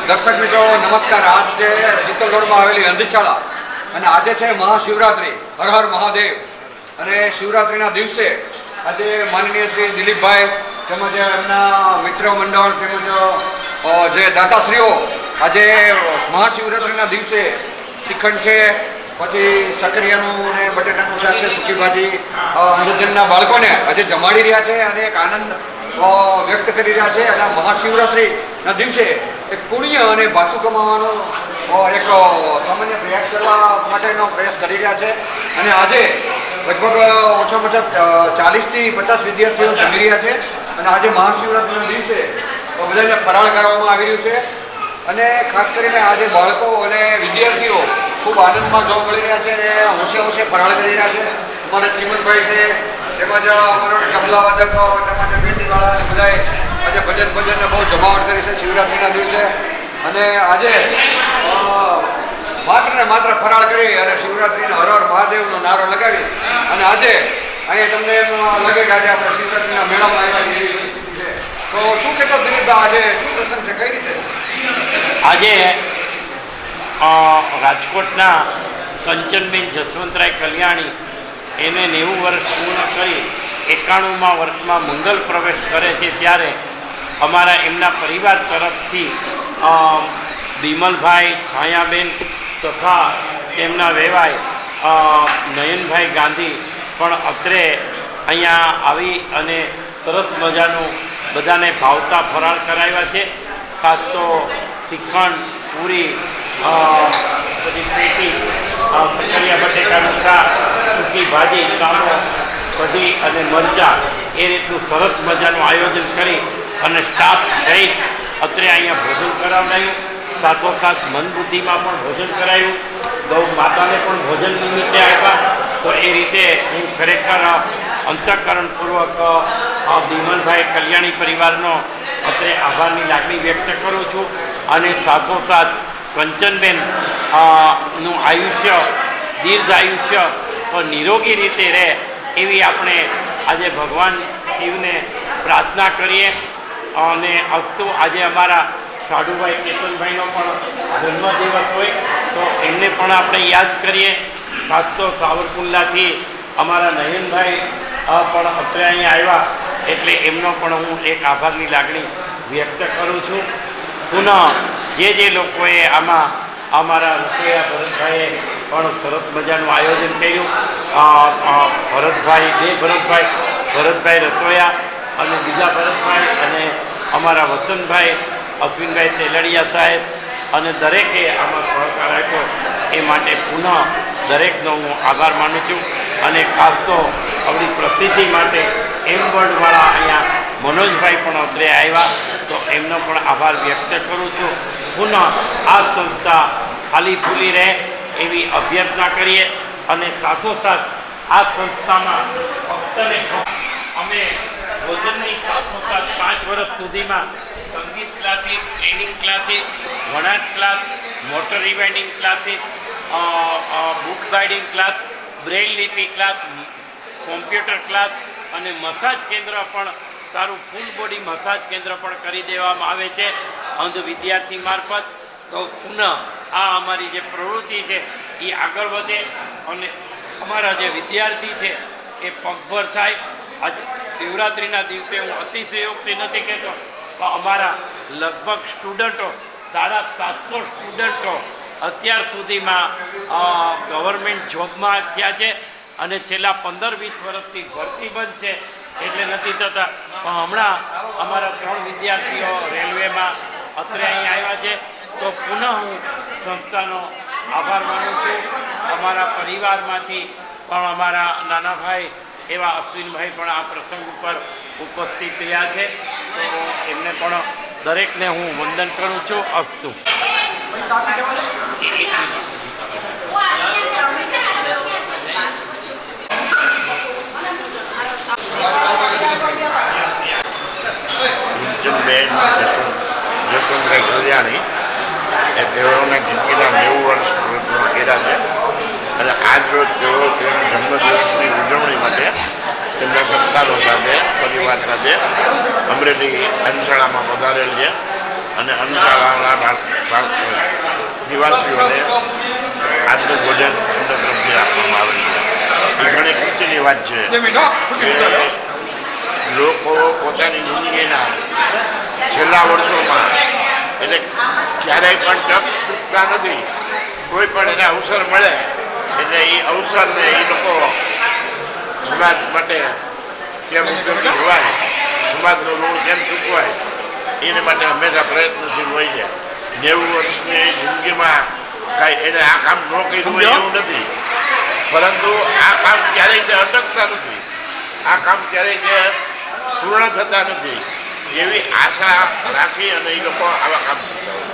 દર્શક મિત્રો નમસ્કાર. આજ છે ચિત્તલ રોડમાં આવેલી અંધશાળા અને આજે છે મહાશિવરાત્રિ. હર હર મહાદેવ. અને શિવરાત્રિના દિવસે આજે માનનીય શ્રી દિલીપભાઈ તેમજ એમના મિત્ર મંડળ તેમજ જે દાતાશ્રીઓ આજે મહાશિવરાત્રિના દિવસે શ્રીખંડ છે, પછી સકરિયાનું ને બટેટાનું શાક છે, સૂકી ભાજી અંધજનના બાળકોને આજે જમાડી રહ્યા છે અને એક આનંદ વ્યક્ત કરી રહ્યા છે. અને મહાશિવરાત્રિના દિવસે એક પુણ્ય અને ભાતુ કમાવાનો એક સામાન્ય પ્રયાસ કરવા માટેનો પ્રયાસ કરી રહ્યા છે. અને આજે લગભગ ઓછામાં ઓછા 40થી 50 વિદ્યાર્થીઓ જમી રહ્યા છે. અને આજે મહાશિવરાત્રિના દિવસે બધાને ફરાળ કરવામાં આવી રહ્યું છે. અને ખાસ કરીને આજે બાળકો અને વિદ્યાર્થીઓ ખૂબ આનંદમાં જોવા મળી રહ્યા છે અને હોશે હોશે ફરાળ કરી રહ્યા છે. અમારા ચીમનભાઈ છે, તેમજ અમારા તબલા વાદકો, તેમજ બેટીવાળા અને બધાએ આજે ભજનને બહુ જમાવટ કરી છે શિવરાત્રિના દિવસે. અને આજે માત્ર ને માત્ર ફરાળ કરી અને શિવરાત્રિનો હર હર મહાદેવનો નારો લગાવી અને આજે અહીંયા તમને એમ લાગે કે આજે આપણે શિવરાત્રિના મેળામાં આવ્યા એવી પરિસ્થિતિ છે. તો શું કહેશો દિલીપભાઈ, આજે શું પ્રસંગ છે, કઈ રીતે? આજે રાજકોટના કંચનબેન જસવંતરાય કલ્યાણી એને 90 વર્ષ પૂર્ણ કરી 91મા વર્ષમાં મંગલ પ્રવેશ કરે છે, ત્યારે અમારા એમના પરિવાર તરફથી બિમલભાઈ, છાયાબેન તથા તેમના વેવાય નયનભાઈ ગાંધી પણ અત્રે અહીંયા આવી અને સરસ મજાનું બધાને ભાવતા ફરાળ કરાવ્યા છે. ખાસ તો શ્રીખંડ, પૂરી, પછી પેટી, કકરિયા બટેકાનું શાક, સૂકી ભાજી, કામો, કઢી અને મરચાં એ રીતનું સરસ મજાનું આયોજન કરી અને સ્ટાફ સહિત અત્રે અહીંયા ભોજન કરાવડાયું. સાથોસાથ મનબુદ્ધિમાં પણ ભોજન કરાયું. ગૌ માતાને પણ ભોજન નિમિત્તે આવ્યા. તો એ રીતે હું ખરેખર અંતઃકરણપૂર્વક બિમલભાઈ કલ્યાણી પરિવારનો અત્રે આભારની લાગણી વ્યક્ત કરું છું. અને સાથોસાથ કંચનબેન નું આયુષ્ય, દીર્ઘ આયુષ્ય નિરોગી રીતે રહે એવી આપણે આજે ભગવાન શિવને પ્રાર્થના કરીએ. અને અસ્તુ આજે અમારા સાડુભાઈ કેતનભાઈનો પણ જન્મદિવસ હોય તો એમને પણ આપણે યાદ કરીએ. ખાસ તો સાવરકુંડલાથી અમારા નયનભાઈ પણ અત્રે અહીંયા આવ્યા એટલે એમનો પણ હું એક આભારની લાગણી વ્યક્ત કરું છું. પુનઃ જે લોકોએ આમાં અમારા રસોઈયા ભરતભાઈએ પણ સરસ મજાનું આયોજન કર્યું. ભરતભાઈ રસોઈયા અને બીજા ભરતભાઈ અને અમારા વસંતભાઈ, અશ્વિનભાઈ તેલડિયા સાહેબ અને દરેકે આમાં સહકાર આપ્યો એ માટે પુનઃ દરેકનો હું આભાર માનું છું. અને ખાસ તો આપણી પ્રસિદ્ધિ માટે એમવર્ડવાળા અહીંયા મનોજભાઈ પણ અત્રે આવ્યા તો એમનો પણ આભાર વ્યક્ત કરું છું. પુનઃ આ સંસ્થા ખાલી ફૂલી રહે એવી અભ્યર્થના કરીએ. અને સાથોસાથ આ સંસ્થામાં ફક્ત ને અમે ભોજનની સાથોસાથ 5 વર્ષ સુધીમાં સંગીત ક્લાસીસ, ટ્રેનિંગ ક્લાસીસ, વણાટ class, motor rewinding classes, book guiding class, Braille લિપિ ક્લાસ, કોમ્પ્યુટર ક્લાસ અને મસાજ કેન્દ્ર પણ સારું ફૂલ બોડી મસાજ કેન્દ્ર પણ કરી દેવામાં આવે છે અંધ વિદ્યાર્થી મારફત. તો પુનઃ આ અમારી જે પ્રવૃત્તિ છે એ આગળ વધે અને અમારા જે વિદ્યાર્થી છે એ પગભર થાય. આજે શિવરાત્રિના દિવસે હું અતિશયોક્તિ નથી કહેતો પણ અમારા લગભગ સ્ટુડન્ટો 750 સ્ટુડન્ટો અત્યાર સુધીમાં ગવર્મેન્ટ જોબમાં થયા છે. અને છેલ્લા 15-20 વર્ષથી ભરતી બંધ છે એટલે નથી થતા. પણ હમણાં અમારા 3 વિદ્યાર્થીઓ રેલવેમાં અત્રે અહીં આવ્યા છે. તો પુનઃ હું સંસ્થાનો આભાર માનું છું. અમારા પરિવારમાંથી પણ અમારા નાના ભાઈ એવા અશ્વિનભાઈ પણ આ પ્રસંગ ઉપર ઉપસ્થિત રહ્યા છે. તો એમને પણ દરેકને હું વંદન કરું છું. અસ્તુ. બેન જસવંતભાઈ કલ્યાણી એ તેઓને જિંદગીના 90 વર્ષ પૂર્ણ કર્યા છે. અને આજ રોજ તેઓ તેના જન્મદિવસની ઉજવણી માટે તેમના સંતાનો સાથે, પરિવાર સાથે અમરેલી અંશાળામાં પધારેલ છે. અને અંશાળાના નિવાસીઓને આજનું ભોજન એમના તરફથી આપવામાં આવેલ છે. એ ઘણી ખુશીની વાત છે કે લોકો પોતાની જિંદગીના છેલ્લા વર્ષોમાં એટલે ક્યારેય પણ તક ચૂકતા નથી. કોઈ પણ એને અવસર મળે એટલે એ અવસરને એ લોકો સમાજ માટે કેમ ઉપયોગી હોવાય, સમાજનું ઋણ કેમ ચૂકવાય એના માટે હંમેશા પ્રયત્નશીલ હોય છે. 90 વર્ષની જિંદગીમાં કાંઈ એને આ કામ ન કર્યું હોય એવું નથી, પરંતુ આ કામ ક્યારેય તે અટકતા નથી, આ કામ ક્યારેય તે પૂર્ણ થતા નથી એવી આશા રાખી અને એ લોકો આવા કામ કરતા હોય.